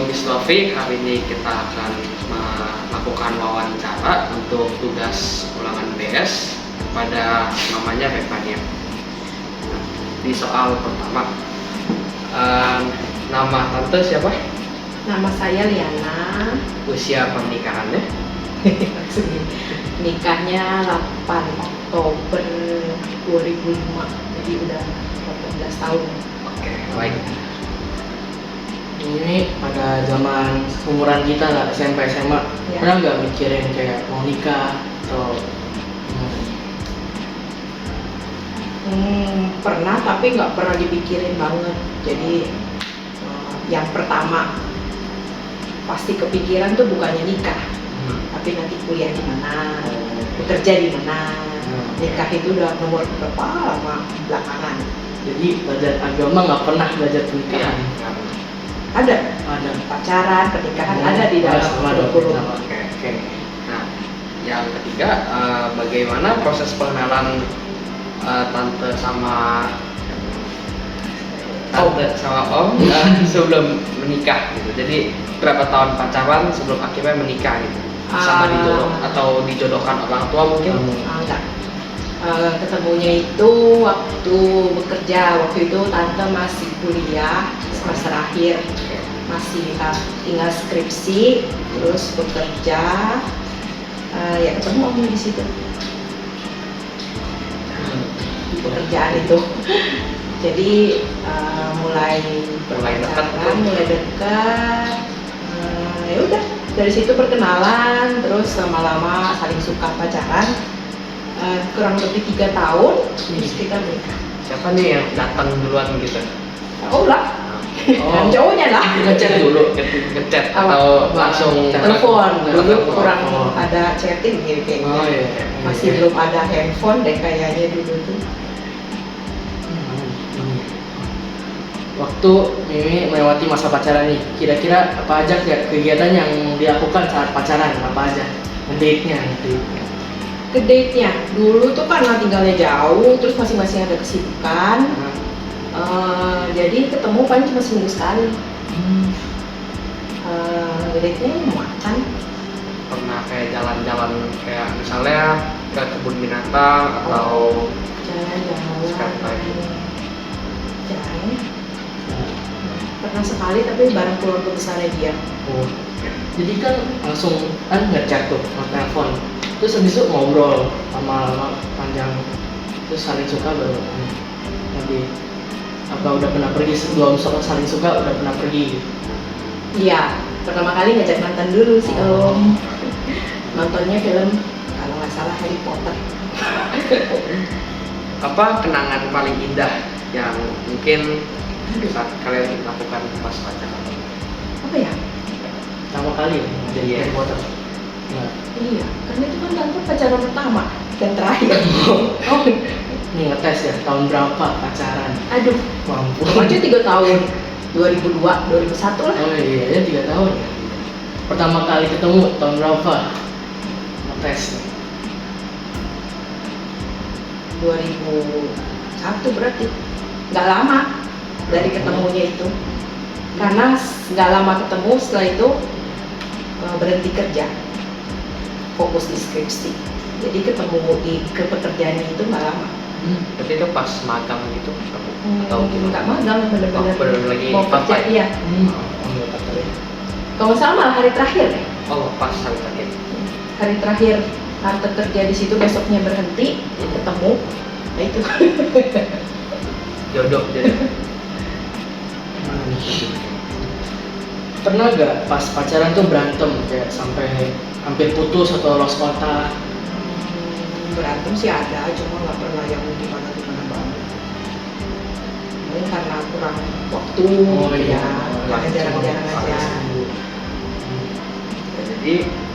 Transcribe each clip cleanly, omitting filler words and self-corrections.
Miss Taufik. Hari ini kita akan melakukan wawancara untuk tugas ulangan BS pada namanya Bevania. Nah, di soal pertama, nama tante siapa? Nama saya Liana. Usia pernikahannya? Nikahnya 8 Oktober 2005, jadi udah 18 tahun. Oke, baik. Ini pada zaman umuran kita lah, SMP SMA, Ya. pernah nggak mikirin kayak mau nikah atau Pernah, tapi nggak pernah dipikirin banget. Jadi yang pertama pasti kepikiran tuh bukannya nikah, tapi nanti kuliah di mana, bekerja di mana. Nikah itu udah nomor berapa lama belakangan. jadi belajar agama nggak pernah belajar Iya. pernikahan? Ada Ada. pacaran, pernikahan ada di dalam Sama dong, kurikulum. sama. Oke. Nah, yang ketiga, bagaimana proses pengenalan tante sama Om sebelum menikah gitu. Jadi berapa tahun pacaran sebelum akhirnya menikah gitu? Sama dijodohkan orang tua mungkin? Enggak. Ketemunya itu waktu bekerja. Waktu itu tante masih kuliah semester akhir, masih tinggal skripsi, terus bekerja. Ya ketemu Om di situ, di pekerjaan itu. Jadi mulai berpacaran, mulai dekat. Ya udah, dari situ perkenalan, terus lama-lama saling suka pacaran. Kurang lebih 3 tahun, terus kita menikah. Siapa nih yang datang duluan gitu? Oh lah, kan cowoknya lah. Ngechat dulu, ngechat atau langsung Telepon. Dulu Telepon. kurang ada chatting gitu kayaknya. Oh iya. Masih belum ada handphone deh kayaknya dulu tuh. Waktu Mimi melewati masa pacaran nih, kira-kira apa aja ya kegiatan yang dilakukan saat pacaran? Apa aja? Ngedate-nya. Ke date-nya, dulu tuh karena tinggalnya jauh, terus masing-masing ada kesibukan. Jadi ketemu paling cuma seminggu sekali. Date-nya makan. Pernah kayak jalan-jalan kayak misalnya ke kebun binatang atau Jalan-jalan. Santai. Jalan. Pernah sekali tapi bareng keluarga besarnya dia. Oh. Jadi kan langsung ngechat tuh, telepon. Terus habis itu ngobrol lama-lama panjang, terus saling suka baru nanti apa udah pernah pergi sebelum saling suka udah pernah pergi gitu. Iya, pertama kali ngajak nonton dulu sih Om. Nontonnya film kalau nggak salah Harry Potter. apa kenangan paling indah yang mungkin saat kalian lakukan pas pacaran? Apa ya? Pertama kali jadi Iya. Harry Potter. Nah, Iya, karena itu kan tante pacaran pertama dan terakhir. oh, ini ngetes ya tahun berapa pacaran? Aduh, Mampu. aja 3 tahun. 2002, 2001 lah. Oh iya, ya 3 tahun. Pertama kali ketemu tahun berapa? Ngetes. 2001 berarti. Nggak lama dari ketemunya itu. Karena nggak lama ketemu, setelah itu berhenti kerja, fokus di skripsi. Jadi ketemu ke pekerjaannya itu nggak lama. Berarti itu pas magang gitu atau gimana? Nggak magang, bener-bener bener-bener lagi mau kerja, part-time? iya. Kalau nggak salah malah hari terakhir deh. Oh, pas hari terakhir. Hari terakhir tante kerja di situ, besoknya berhenti, jadi ketemu. Nah itu. Jodoh. Pernah gak pas pacaran tuh berantem kayak sampai hampir putus atau lost kontak? Berantem sih ada, cuma nggak pernah yang gimana banget. Mungkin karena kurang waktu, ya, karena jarang-jarang aja. Jadi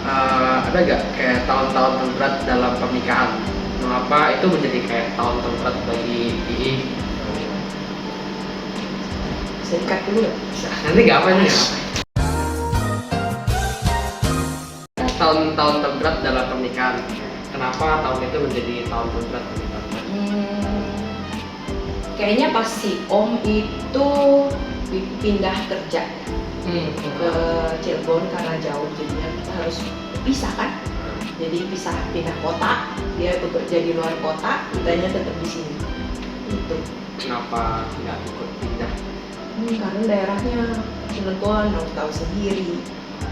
ada gak kayak tahun-tahun terberat dalam pernikahan? Mengapa itu menjadi kayak tahun terberat bagi Ii? Serikat dulu ya. Nanti gak apa nih? Tahun-tahun terberat dalam pernikahan. Kenapa tahun itu menjadi tahun terberat bagi tante? Kayaknya pas si Om itu pindah kerja. ke Cirebon karena jauh, jadinya kita harus pisah kan. Jadi pisah, pindah kota, dia bekerja di luar kota, kitanya tetap di sini. Itu. Kenapa nggak ikut pindah? Karena daerahnya Cilegon, harus tahu sendiri.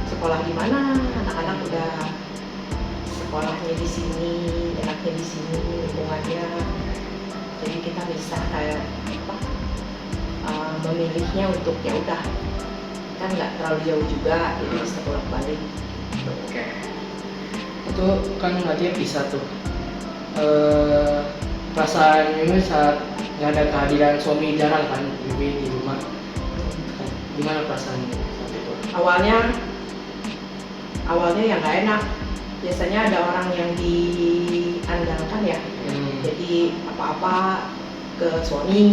Sekolah di mana, anak-anak udah sekolahnya di sini, enaknya di sini, lingkungannya. Jadi kita bisa kayak apa? Memilihnya untuk ya udah kan nggak terlalu jauh juga, jadi bisa bolak-balik. Oke. Itu kan berarti bisa tuh perasaan ini saat nggak ada kehadiran suami, jarang kan Bibi di rumah. Gimana perasaan saat itu? Awalnya yang nggak enak. Biasanya ada orang yang diandalkan ya. Jadi apa-apa ke suami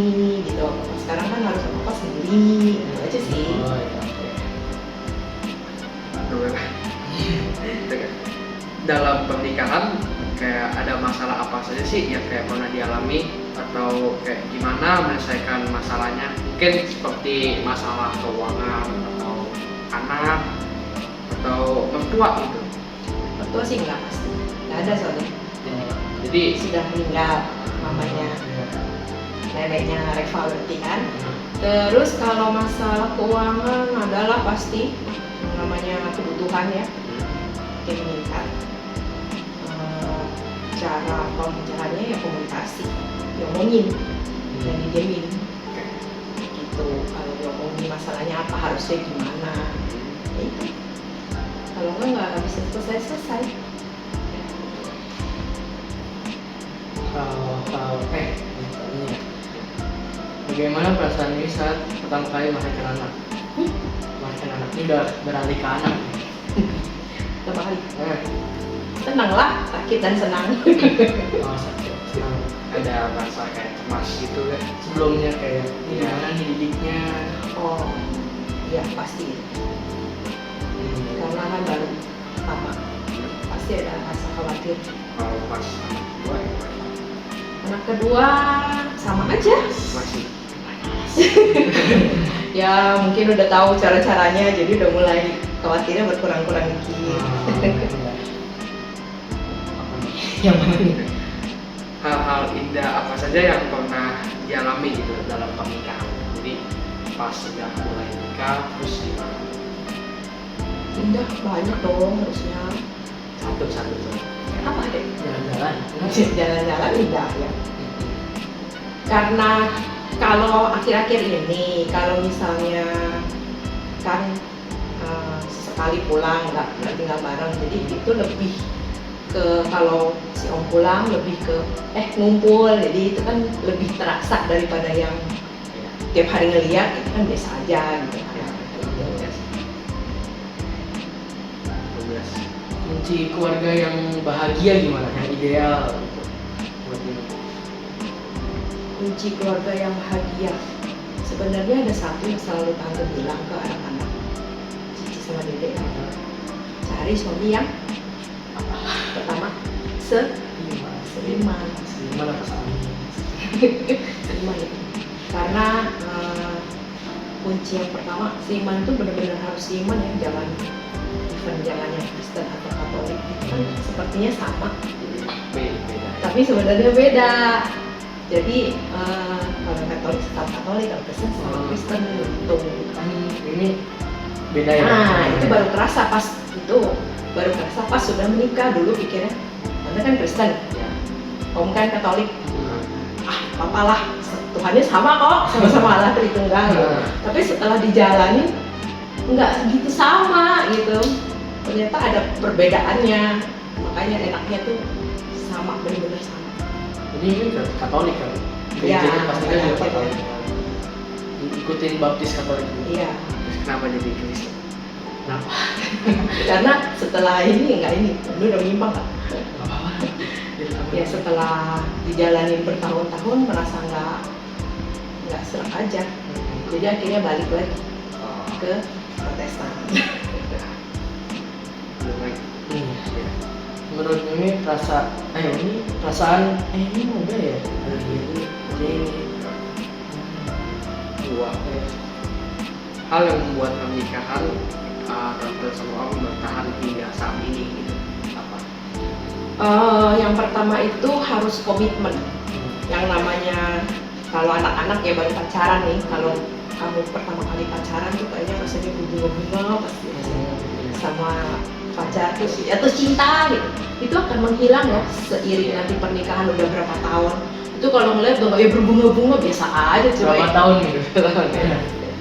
gitu. Sekarang kan harus apa-apa sendiri, itu aja sih. Oh, iya, oke. Dalam pernikahan kayak ada masalah apa saja sih yang kayak pernah dialami atau kayak gimana menyelesaikan masalahnya? Mungkin seperti masalah keuangan atau anak atau mertua gitu. Mertua sih nggak pasti, nggak ada soalnya. Jadi Sudah meninggal mamanya, neneknya Reva berarti kan. Terus kalau masalah keuangan adalah pasti yang namanya kebutuhan ya, yang meningkat. Cara pembicaranya ya komunikasi, diomongin dan dijamin gitu. Kalau diomongin masalahnya apa, harusnya gimana, ya itu. Kalau nggak bisa selesai. Misalnya, bagaimana perasaan ini saat pertama kali melahirkan anak? Melahirkan anak ini udah beralih ke anak. Berapa kali? Nah, Senang lah, sakit dan senang. oh, sakit, senang. ada rasa kayak cemas gitu kan. Sebelumnya kayak Iya. gimana nih didiknya? Oh, iya pasti. Karena kan baru pertama, pasti ada rasa khawatir. Kalau pas anak kedua ya Anak kedua sama aja. masih Ya mungkin udah tahu cara-caranya, jadi udah mulai khawatirnya berkurang-kurang dikit. Yang mana nih? hal-hal indah apa saja yang pernah dialami gitu dalam pernikahan. Jadi pas sudah mulai nikah terus gimana? Indah banyak dong harusnya. Satu-satu tuh. Apa deh? Jalan-jalan. Jalan-jalan indah ya. Karena kalau akhir-akhir ini, kalau misalnya kan sekali pulang nggak tinggal bareng, jadi itu lebih ke kalau si om pulang lebih ke ngumpul, jadi itu kan lebih terasa daripada yang tiap hari ngeliat itu kan biasa aja gitu kan. Kunci keluarga yang bahagia gimana? Yang ideal gitu. Buat ini. Kunci keluarga yang bahagia sebenarnya ada satu yang selalu tante bilang ke anak-anak, Cici sama Dede, cari suami yang pertama seiman. Gimana pasangan? Seiman itu karena kunci yang pertama seiman itu benar-benar harus seiman ya, jangan yang Kristen atau Katolik itu kan sepertinya sama Beda. tapi sebenarnya beda. Jadi kalau Katolik tetap Katolik, kalau Kristen sama Kristen gitu. Kan ini beda ya. Nah itu baru kerasa pas sudah menikah. Dulu pikirnya Anda kan Kristen, Ya. Om kan Katolik, apalah Tuhannya sama kok, sama-sama Allah Tritunggal. Tapi setelah dijalani nggak gitu sama gitu, ternyata ada perbedaannya, makanya enaknya tuh sama, benar-benar sama. Jadi ini ke Katolik kan? Iya, Gerejanya pasti kan juga iya. Katolik. Ikutin baptis Katolik. Iya, Terus kenapa jadi Kristen? Kenapa? karena setelah ini nggak ini, lu udah menyimpang nggak? Nggak apa-apa. Ya setelah dijalanin bertahun-tahun merasa nggak serak aja, jadi akhirnya balik lagi ke Protestan. Menurut ini perasaan ini muda ya, ada ini. Dua. hal yang membuat pernikahan tante sama om bertahan hingga saat ini gitu? Apa? Yang pertama itu harus komitmen. Yang namanya kalau anak-anak ya baru pacaran nih, kalau kamu pertama kali pacaran tuh kayaknya rasanya berbunga-bunga pasti sama pacar atau cinta gitu. Itu akan menghilang loh seiring nanti pernikahan udah berapa tahun. Itu kalau ngeliat udah kayak berbunga-bunga biasa aja coba. Berapa tahun gitu?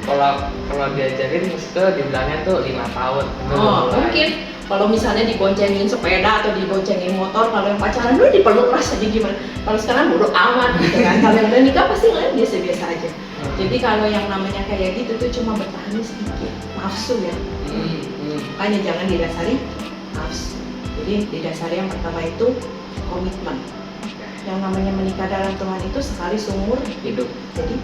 Kalau diajarin maksudnya dibilangnya tuh 5 tahun. Oh, mungkin kalau misalnya diboncengin sepeda atau diboncengin motor, kalau yang pacaran dulu dipeluk rasanya gimana? Kalau sekarang bodo amat gitu kan. Kalau yang udah nikah pasti ngeliat biasa-biasa aja. Jadi kalau yang namanya kayak gitu tuh cuma bertahan sedikit, nafsu ya. Makanya jangan didasari nafsu. Jadi didasari yang pertama itu komitmen. Yang namanya menikah dalam Tuhan itu sekali seumur Hidup. Jadi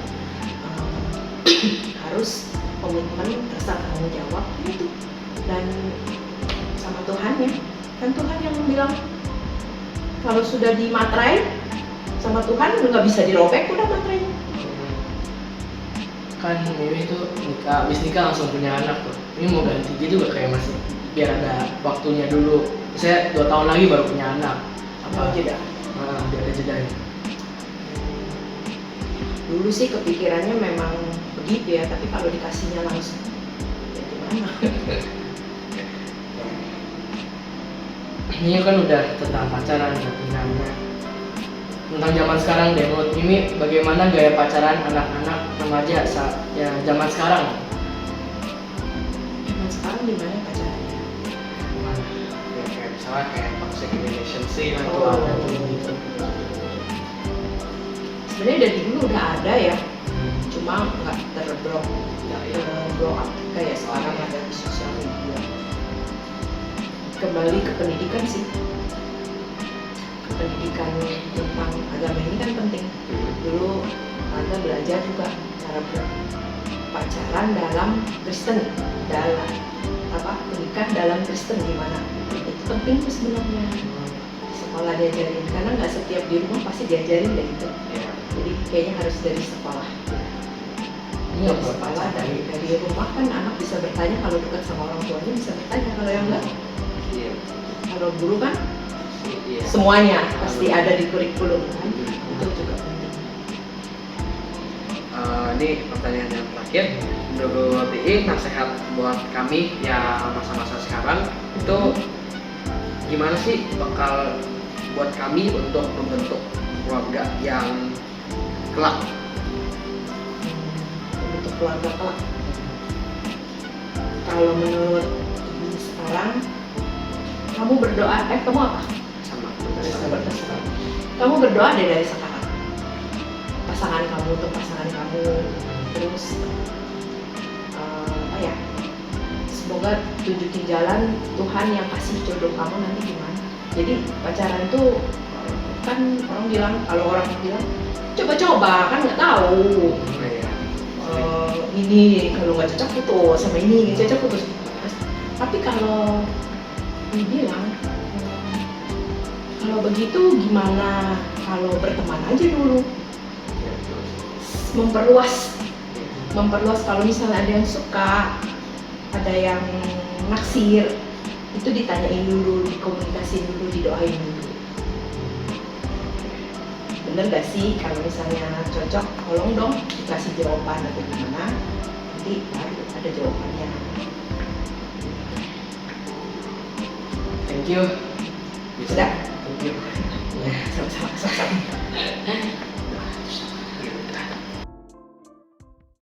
harus komitmen, rasa tanggung jawab itu. Dan sama Tuhan ya, kan Tuhan yang bilang kalau sudah dimaterai sama Tuhan nggak bisa dirobek udah materainya. Kan Mimi itu nikah, habis nikah langsung punya anak tuh. Ini mau ganti gitu gak kayak masih biar ada waktunya dulu. Saya 2 tahun lagi baru punya anak. Apa jeda? Biar ada jedanya. Dulu sih kepikirannya memang begitu ya, tapi kalau dikasihnya langsung ya gimana? Ini kan udah tentang pacaran ya, tentang zaman sekarang deh, menurut Mimi bagaimana gaya pacaran anak-anak remaja ya zaman sekarang? Zaman sekarang gimana pacarannya? Gimana? Ya kayak misalnya kayak toxic relationship itu Oh. ada tuh. Gitu. Sebenarnya dari dulu udah ada ya, cuma nggak terblok, nggak blow up kayak sekarang ada di sosial media. Kembali ke pendidikan sih, pendidikan tentang agama ini kan penting. Dulu Anda belajar juga cara berpacaran dalam Kristen, dalam menikah dalam Kristen gimana? Itu penting tuh sebenarnya. Di sekolah diajarin, karena nggak setiap di rumah pasti diajarin deh itu. Ya. Jadi kayaknya harus dari sekolah. Iya, Dari sekolah dari rumah kan anak bisa bertanya, kalau dekat sama orang tuanya bisa bertanya, kalau yang enggak, Iya. kalau guru kan Iya. semuanya pasti ada di kurikulum kan. Itu juga penting. Ini pertanyaan yang terakhir, menurut Ii nasihat buat kami yang masa-masa sekarang itu gimana sih bakal buat kami untuk membentuk keluarga yang kelak? Untuk keluarga kelak. Kalau menurut ini sekarang, kamu berdoa, kamu apa? Sama Berterserah. Kamu berdoa deh dari sekarang. Pasangan kamu untuk pasangan kamu, terus apa ya? Semoga tunjukin jalan Tuhan yang kasih jodoh kamu nanti gimana. Jadi pacaran tuh kan orang bilang, kalau orang bilang coba-coba kan nggak tahu. Ini kalau nggak cocok putus, sama ini nggak cocok putus. Tapi kalau dibilang kalau begitu gimana kalau berteman aja dulu, memperluas kalau misalnya ada yang suka, ada yang naksir, itu ditanyain dulu, dikomunikasiin dulu, didoain dulu. Bener gak sih kalau misalnya cocok, tolong dong dikasih jawaban atau gimana, nanti baru ada jawabannya. Thank you. Sudah? Thank you. Sama-sama.